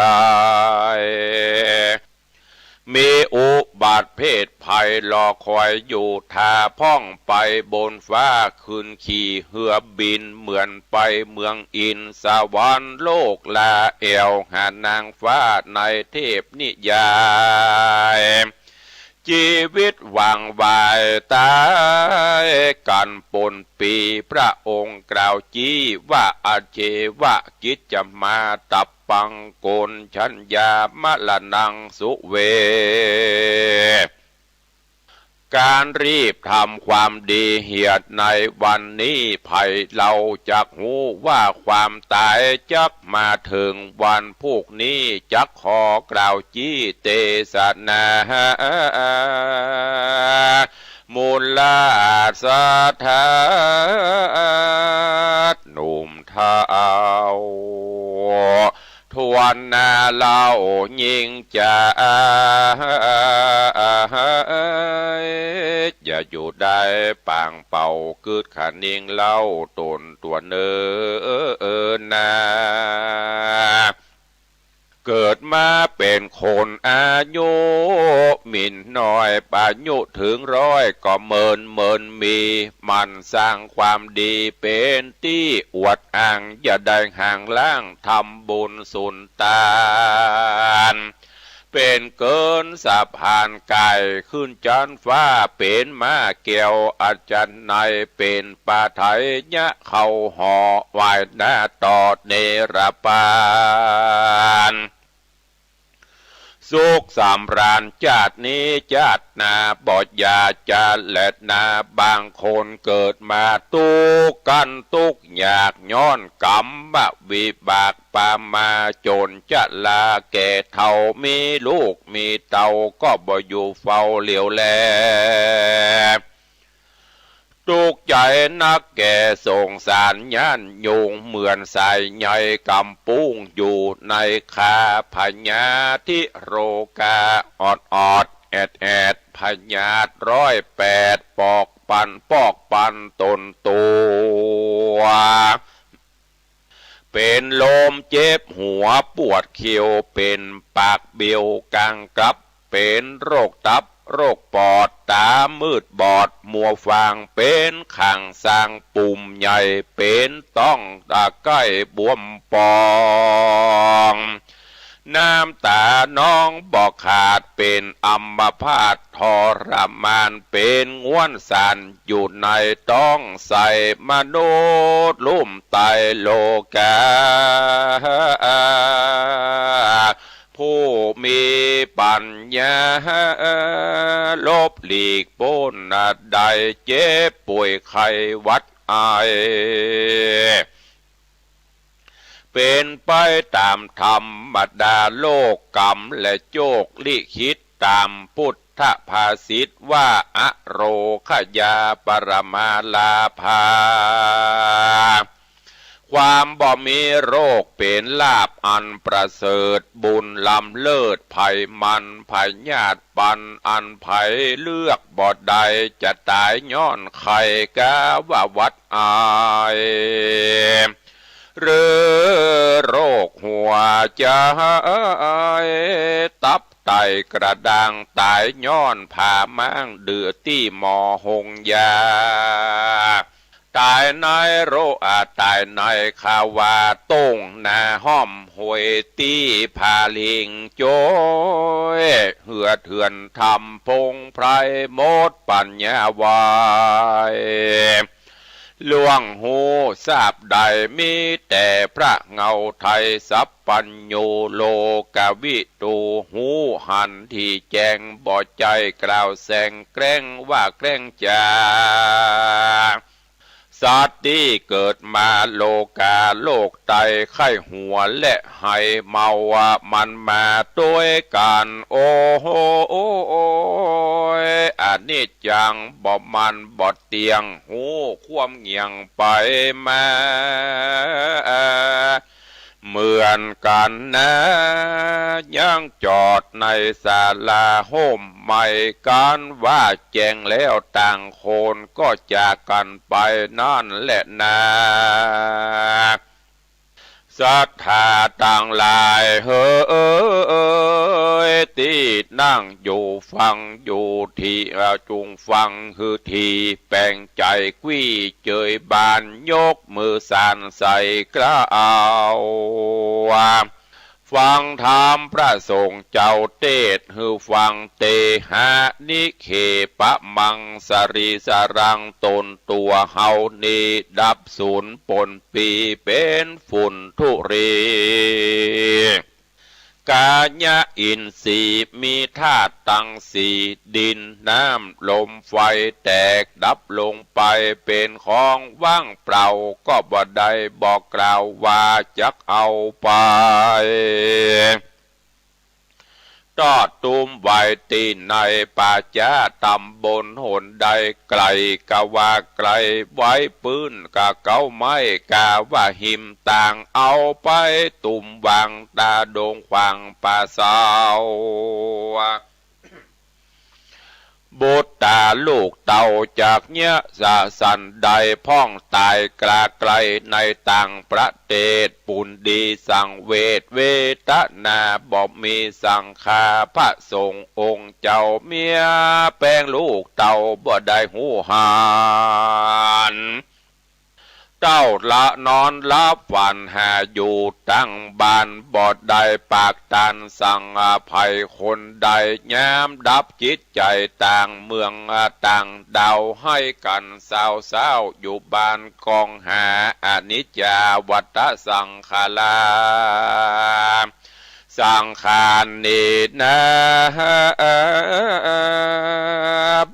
มีอุบัติเพศภัยรอคอยอยู่ทาพ่องไปบนฟ้าคืนขี่เหือบินเหมือนไปเมืองอินสวรรค์โลกลาเอวหานางฟ้าในเทพนิยายชีวิตหวังวายตายกันปนปีพระองค์กล่าวจี้ว่าอาเจวะกิจจะมาตับปังโกนชัญญามะละนังสุเวการรีบทำความดีเหียดในวันนี้ภัยเราจักหูว่าความตายจักมาถึงวันพวกนี้จักขอกล่าวจี้เตสนามูลลาสะทาหนุ่มเท้าทวนนาเล่ายิงจะอย่าอยู่ได้ปางเป่าเกิดขันนิงเล่าตนตัวเนนาเกิดมาเป็นคนอายุมินน้อยปายุถึงร้อยก็เมินมีมันสร้างความดีเป็นที่อวดอ้างอย่าได้ห่างล่างทำบุญสุนตานเป็นเกินสะพานไก่ขึ้นจันฟ้าเป็นมาเกี่ยวอาจารย์ในเป็นปาไทยยะเข้าห่อวายหน้าตอดเนรปานสุขสำราญจาดนี้จาดนาบอดยาจาแลดนาบางคนเกิดมาตุกกันตุกอยากย้อนกรรมวิบากปามาจนจะลาแก่เท่ามีลูกมีเต่าก็บ่อยู่เฝ้าเหลียวแลตุกใจนักแก่สงสารย่านยุงเหมือนสายใหญ่กำปุ้งอยู่ในคาพญาทิโรกาอดแอดพญาต108ปอกปันตนตัวเป็นลมเจ็บหัวปวดเขียวเป็นปากเบี้ยวกลางกลับเป็นโรคตับโรคปอดตามืดบอดมัวฟางเป็นขังสร้างปุ่มใหญ่เป็นต้องตาใกล้บวมปองน้ำตาน้องบอกขาดเป็นอัมพาตทรมานเป็นง่วนสันอยู่ในต้องใส่มนุษย์ลุ่มไตโลกาผู้มีปัญญาลบหลีกพ้นใดเจ็บป่วยไข้หวัดไอเป็นไปตามธรรมดาโลกกรรมและโจกลิขิตตามพุทธภาษิตว่าอโรคยาปรมาลาภาความบ่มีโรคเป็นลาภอันประเสริฐบุญลำเลิศภัยมันภัยญาติปันอันภัยเลือกบ่ใดจะตายย้อนไข่กาว่าวัดอายหรือโรคหัวใจตับไตกระดังตายย้อนผ่ามั่งเดือที่หมอหงยาตายในโรตายในขาวาต้งนาห้อมหวยตีพาลิงโจยเหือเถื่อนทำพงไพรโมดปัญญาวายล่วงหูทราบใดมีแต่พระเงาไทยสัพปัญโยโลกวิตูหูหันที่แจงบ่ใจกล่าวแสงแกล้งว่าแกล้งจาสัตว์ที่เกิดมาโลกาโลกไตไข้หัวและให้เมาว่ามันมาด้วยกันโอ้โหอันนี้จังบ่มันบ่เตียงหูความเงียงไปมา เหมือนกันนะยังจอดในศาลาโฮมใหม่กันว่าแจ้งแล้วต่างคนก็จากกันไปนั่นแหละนะศรัทธาต่างหลายเฮ้ยที่นั่งอยู่ฟังอยู่ที่จุงฟังคือที่แปลงใจกี้เจยบานยกมือสานใส่กระเอาฟังธรรมพระสงฆ์เจ้าเทศฮือฟังเตหะนิเคปะมังสริสรังตนตัวเฮานีดับสูญปนปีเป็นฝุ่นทุเรกาญะอินทรีย์มีธาตุตั้งสี่ดินน้ำลมไฟแตกดับลงไปเป็นของว่างเปล่าก็บ่ได้บอกกล่าวว่าจักเอาไปตอดตุมไว้ตีในป่าจ้าตำบลหนใดไกลกะว่าไกลไว้ปืนกะเก้าไม้กะว่าหิมต่างเอาไปตุ่มวางตาโดงขวางป่าสาวบุตรตาลูกเต่าจากเนี้ยสะสันใดพ่องตายกลาไกลในต่างประเทศปุนดีสังเวทนาบอกมีสังฆาพระสงฆ์องค์เจ้าเมียแป้งลูกเต่าบ่ได้หูหานเจ้าละนอนละฝันหาอยู่ตั้งบ้านบอดใดปากตันสั่งอภัยคนใดย้มดับจิตใจต่างเมืองต่างดาวให้กันเศร้าอยู่บ้านกองหาอนิจจาวัฏสังขาราสังขารนี่นะ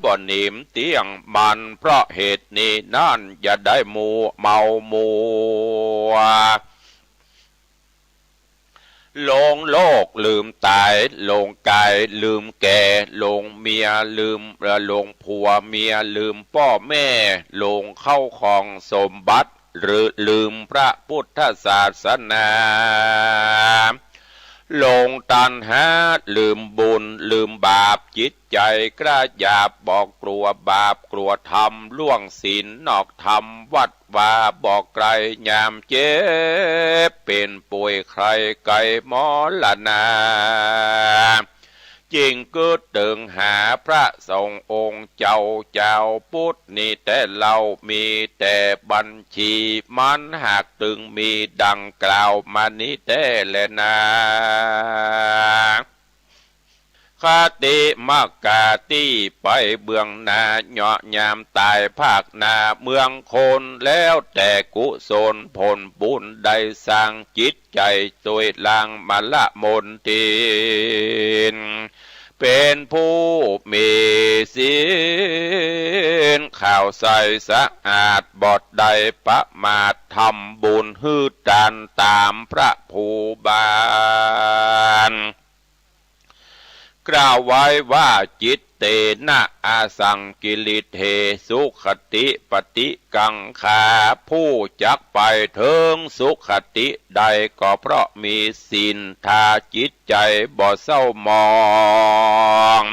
บ่หนิมเตียงมันเพราะเหตุนี้นั่นอย่าได้เมามัวลงโลกลืมตายลงกายลืมแก่ลงเมียลืมลงผัวเมียลืมพ่อแม่ลงเข้าของสมบัติหรือลืมพระพุทธศาสนาลงตัณหาลืมบุญลืมบาปจิตใจกระหยาบบอกกลัวบาปกลัวธรรมล่วงศีลนอกธรรมวัดว่าบอกไกลยามเจ็บเป็นป่วยใครไกลหมอละนาจริงก็ตึงหาพระสงฆ์องค์เจ้าพุทธนี่แต่เรามีแต่บัญชีมันหากตึงมีดังกล่าวมานี้แต่แลนาคติมากาตีไปเบื้องหน้าเหาะยามตายภาคนาเมืองคนแล้วแต่กุศลผลบุญได้สร้างจิตใจสวยลางมาละมนทินเป็นผู้มีศีลข่าวใสสะอาดบอดใดประมาททำบุญฮืดดันตามพระภูบาลกล่าวไว้ว่าจิตเตนะอาสังกิริเทสุขติปฏิกังขาผู้จักไปถึงสุขติใดก็เพราะมีศีลทาจิตใจบ่เศร้ามอง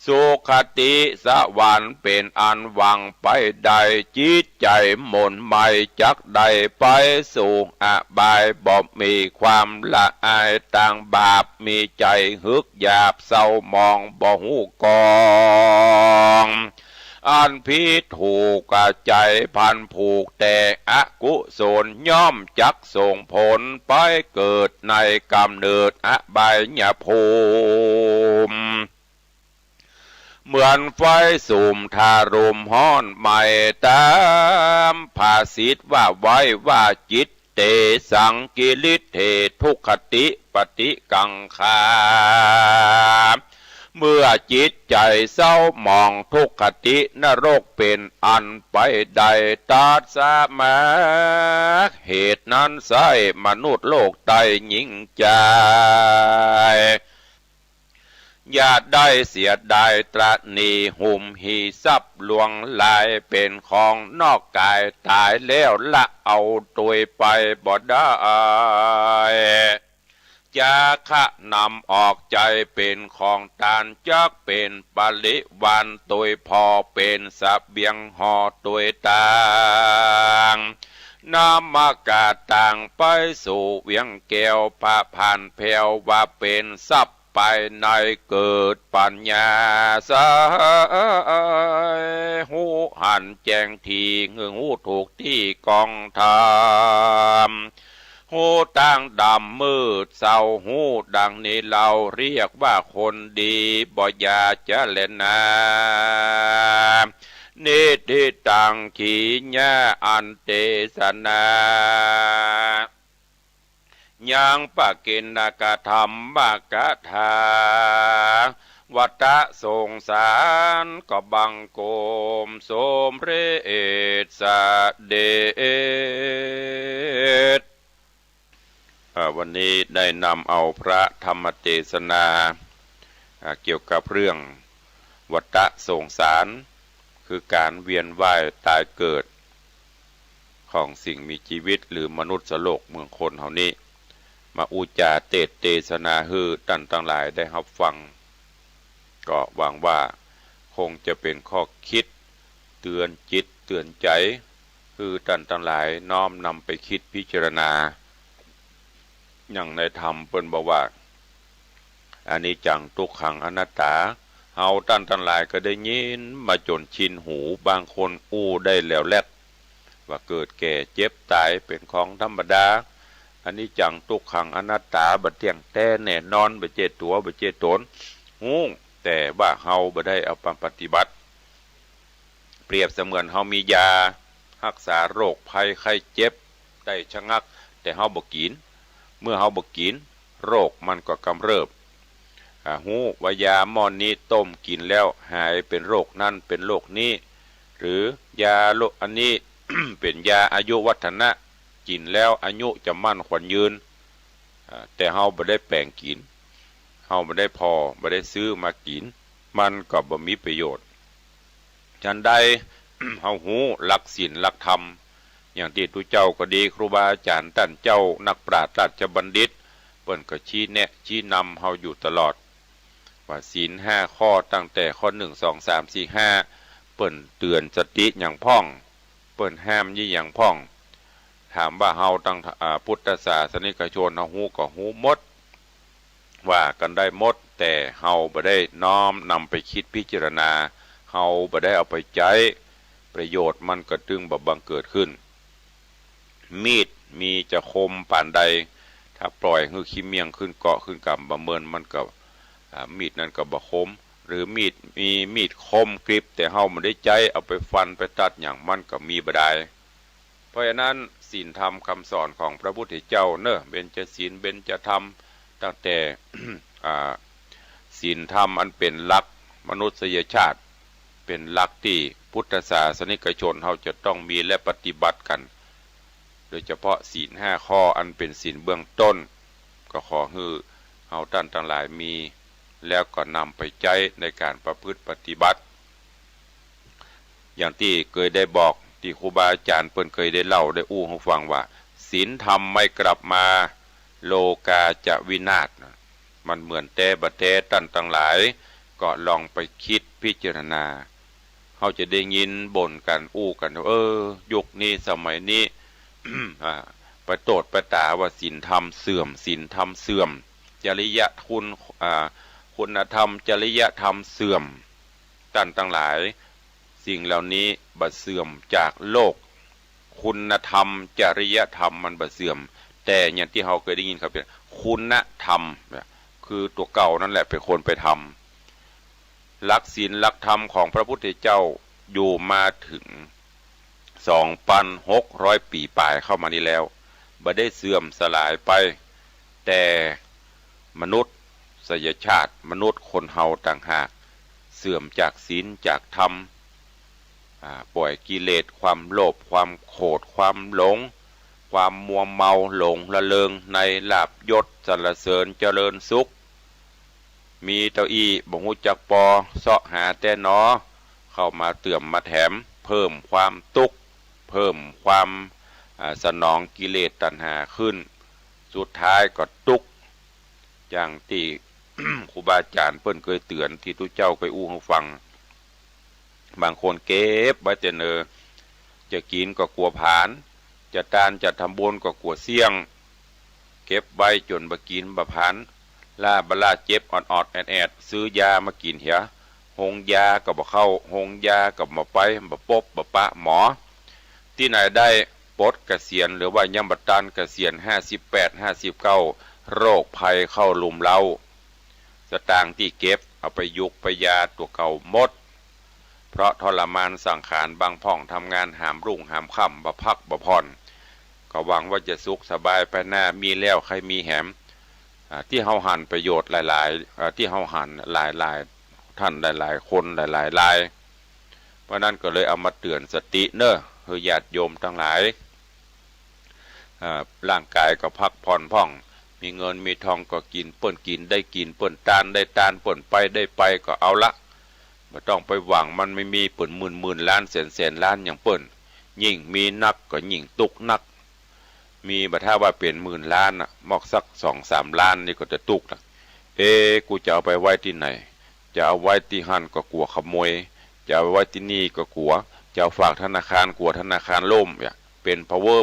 สุขติสวรรค์เป็นอันหวังไปใดจิตใจหม่นไม่จักใดไปสู่อบายบ่มีความละอายต่างบาปมีใจฮึกหยาบเศร้ามองบ่หูกองอันพิษถูกใจพันผูกแต่อกุศลย่อมจักส่งผลไปเกิดในกำเนิดอบายภูมิเหมือนไฟสุมทารุมห้อนไม่ตามภาษิตว่าไว้ว่าจิตเตสังกิริเททุกขติปฏิกังขาเมื่อจิตใจเศร้ามองทุกขตินรกเป็นอันไปใดตัดสามาเหตุนั้นใส่มนุษย์โลกใดยิ่งใจ อย่าได้เสียดายตระหนีหุ่มหีทรัพย์ลวงลายเป็นของนอกกายตายแล้วละเอาตัวไปบ่ได้จะขะนำออกใจเป็นของตานจักเป็นปริวันตัวพอเป็นสเบียงห่อตัวต่างนามากาต่างไปสู่เวียงแก้วพระผ่านแผ่วว่าเป็นทรัพย์ไปในเกิดปัญญาสายหูหันแจงทีเงือหูถูกที่กองทำหูตั้งดำมืดเศร้าหูดังนี้เราเรียกว่าคนดีบ่อยาจะเล่นนานิทิตังขีญาอันเตสนายังปะกินนากธรรมบากถาวัตะสงสารก็บังโกมสมเรศสเดชวันนี้ได้นำเอาพระธรรมเทศนาเกี่ยวกับเรื่องวัฏสงสารคือการเวียนว่ายตายเกิดของสิ่งมีชีวิตหรือมนุษย์โลกเมืองคนเฮานี้มาอุจาเทศนาฮือท่านทั้งหลายได้รับฟังก็หวังว่าคงจะเป็นข้อคิดเตือนจิตเตือนใจคือท่านทั้งหลายน้อมนำไปคิดพิจารณาอย่างในธรรมเพิ่นบอกว่าอานิจจังทุกขังอนัตตาเฮาท่านทั้งหลายก็ได้ยินมาจนชินหูบางคนอู้ได้แล้วแลดว่าเกิดแก่เจ็บตายเป็นของธรรมดาอันนี้จังทุกขังอนัตตาบ่เที่ยงแท้แน่นอนบ่เจตัวบ่เจตนฮู้แต่ว่าเฮาบ่ได้เอาไปปฏิบัติเปรียบเสมือนเฮามียารักษาโรคภัยไข้เจ็บได้ชะงักแต่เฮาบ่กินเมื่อเฮาบ่กินโรคมันก็กำเริบฮู้ว่ายาหม้อนี้ต้มกินแล้วหายเป็นโรคนั้นเป็นโรคนี้หรือยาโรคอันนี้ เป็นยาอายุวัฒนะกินแล้วอายุจะมั่นขวัญยืนแต่เฮาบ่ได้แปลงกินเฮาบ่ได้พอบ่ได้ซื้อมากินมันก็บ่มีประโยชน์ฉันใด เฮาฮู้หลักศีลหลักธรรมอย่างที่ทุเจ้าก็ดีครูบาอาจารย์ท่านเจ้านักปราชญ์ราชบัณฑิตเพิ่นก็ชี้แนะชี้นำเฮาอยู่ตลอดว่าศีล5ข้อตั้งแต่ข้อ1 2 3 4 5เปิ้นเตือนสติอย่างพ่องเปิ้นห้ามยี่อย่างพ่องถามว่าเฮาตั้งพุทธศาสนิกชนเฮาฮู้ก็ฮู้หมดว่ากันได้หมดแต่เฮาบ่ได้น้อมนำไปคิดพิจารณาเฮาบ่ได้เอาไปใช้ประโยชน์มันก็จึงบ่บังเกิดขึ้นมีดมีจะคมปานใดถ้าปล่อยคือขี้เมียงขึ้นเกาะขึ้นกำบ่เมินมันก็มีดนั้นก็บ่คมหรือมีดมีมีดคมกริบแต่เฮาบ่ได้ใจเอาไปฟันไปตัดอย่างมันก็มีบ่ได้เพราะฉะนั้นศีลธรรมคำสอนของพระพุทธเจ้าเนอะเบญจศีลเบญจธรรมตั้งแต่ ศีลธรรมอันเป็นหลักมนุษยชาติเป็นหลักที่พุทธศาสนิกชนเฮาจะต้องมีและปฏิบัติกันโดยเฉพาะศีล5ข้ออันเป็นศีลเบื้องต้นก็ขอให้เฮาท่านทั้งหลายมีแล้วก็นำไปใช้ในการประพฤติปฏิบัติอย่างที่เคยได้บอกที่ครูบาอาจารย์เพิ่นเคยได้เล่าได้อู้ให้ฟังว่าศีลธรรมไม่กลับมาโลกาจะวินาศมันเหมือนแต่บะแต่ท่านทั้งหลายก็ลองไปคิดพิจารณาเฮาจะได้ยินบ่นกันอู้กันยุคนี้สมัยนี้ ไปโตดไปตาว่าศีลธรรมเสื่อมศีลธรรมเสื่อมจริยคุณธรรมจริยธรรมเสื่อมท่านทั้งหลายสิ่งเหล่านี้บัดเสื่อมจากโลกคุณธรรมจริยธรรมมันบัดเสื่อมแต่อย่างที่เราเคยได้ยินครับเป็นคุณธรรมคือตัวเก่านั่นแหละเป็นคนไปทำหลักศีลหลักธรรมของพระพุทธเจ้าอยู่มาถึง 2,600 ปีปลายเข้ามานี้แล้วบ่ได้เสื่อมสลายไปแต่มนุษย์ชาติมนุษย์คนเฮาต่างหากเสื่อมจากศีลจากธรรมปล่อยกิเลสความโลภความโกรธความหลงความมัวเมาหลงละเลงในลาภยศสรรเสริญเจริญสุข มีเต้าอี้บ่ฮู้จักปอเสาะหาแต่นอเข้ามาเติมมาแถมเพิ่มความตุกข์เพิ่มความสนองกิเลสตัณหาขึ้นสุดท้ายก็ตุกข์อย่างที่ ครูบาอาจารย์เพิ่นเคยเตือนที่ทุกเจ้าเคยอู้ให้ฟังบางคนเก็บไว้แต่เนอจะกินก็กลัวผานจะทานจะทำบุญก็กลัวเสี่ยงเก็บไว้จนบ่กินบ่ผานลาบลาเจ็บออดแอดซื้อยามากินเหียหงยาก็บ่เข้าหงยาก็บ่ไปบ่ปบบ่ปะหมอที่ไหนได้ปลดเกษียณหรือว่ายามบัดตันเกษียณ58 59โรคภัยเข้าลุมเล้าสตางค์ที่เก็บเอาไปยุกไปยาตัวเก่าหมดเพราะทรมานสังขารบางพ่องทำงานหามรุ่งหามค่ำบ่พักบ่ผ่อนก็หวังว่าจะสุขสบายไปหน้ามีแล้วใครมีแหมที่เฮาหันประโยชน์หลายๆที่เฮาหันหลายๆท่านหลายๆคนหลายๆรายเพราะนั้นก็เลยเอามาเตือนสติเนอะเฮือญาติโยมทั้งหลายร่างกายก็พักผ่อนพ่องมีเงินมีทองก็กินเปิ้นกินได้กินเปิ้นตานได้ตานเปิ้นไปได้ไปก็เอาละไม่ต้องไปหวังมันไม่มีเปิ้นหมื่นล้านแสนล้านอย่างเปิ้นยิ่งมีนักก็ยิ่งตุกนักมีบัดถ้าว่าเป็นหมื่นล้านน่ะมอกสัก2-3 ล้านนี่ก็จะตุกละกูจะเอาไปไว้ที่ไหนจะเอาไว้ที่หั่นก็กลัวขโมยจะเอาไว้ที่นี่ก็กลัวจะเอาฝากธนาคารกลัวธนาคารล่มเนี่ยเป็นpower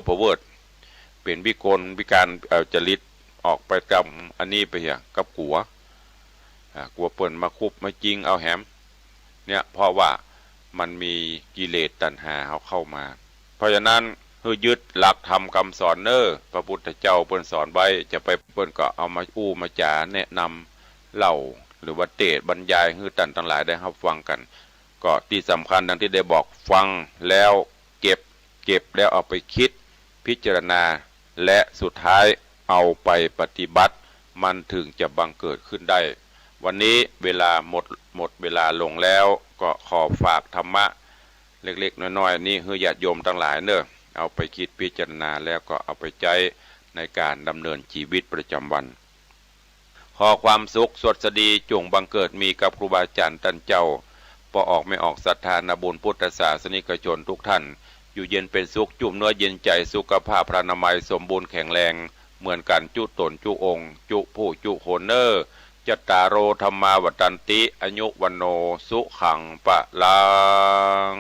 เป็นวิกลวิการจริตออกไปกับอันนี้ไปเหี้ยกับกลัวเปิ่นมาคุบมาจริงเอาแหมเนี่ยเพราะว่ามันมีกิเลสตัณหาเข้ามาเพราะฉะนั้นคือยึดหลักธรรมคำสอนพระพุทธเจ้าเปิ้นสอนไว้จะไปเปิ้นก็เอามาอู้มาจาแนะนำเล่าหรือว่าเทศน์บรรยายให้ท่านทั้งหลายได้รับฟังกันก็ที่สำคัญดังที่ได้บอกฟังแล้วเก็บแล้วเอาไปคิดพิจารณาและสุดท้ายเอาไปปฏิบัติมันถึงจะบังเกิดขึ้นได้วันนี้เวลาหมดเวลาลงแล้วก็ขอฝากธรรมะเล็กๆน้อยๆนี่ให้ญาติโยมทั้งหลายเอาไปคิดพิจารณาแล้วก็เอาไปใช้ในการดำเนินชีวิตประจำวันขอความสุขสวัสดีจงบังเกิดมีกับครูบาอาจารย์ท่านเจ้าพอออกไม่ออกศรัทธานาบุญพุทธศาสนิกชนทุกท่านอยู่เย็นเป็นสุขจุ่มเนื้อเย็นใจสุขภาพพระนามัยสมบูรณ์แข็งแรงเหมือนกันจุตนจุองค์จุผู้จุโคนจัตตารโอธรรมาวัฏันติอายุวันโนสุขังปะลัง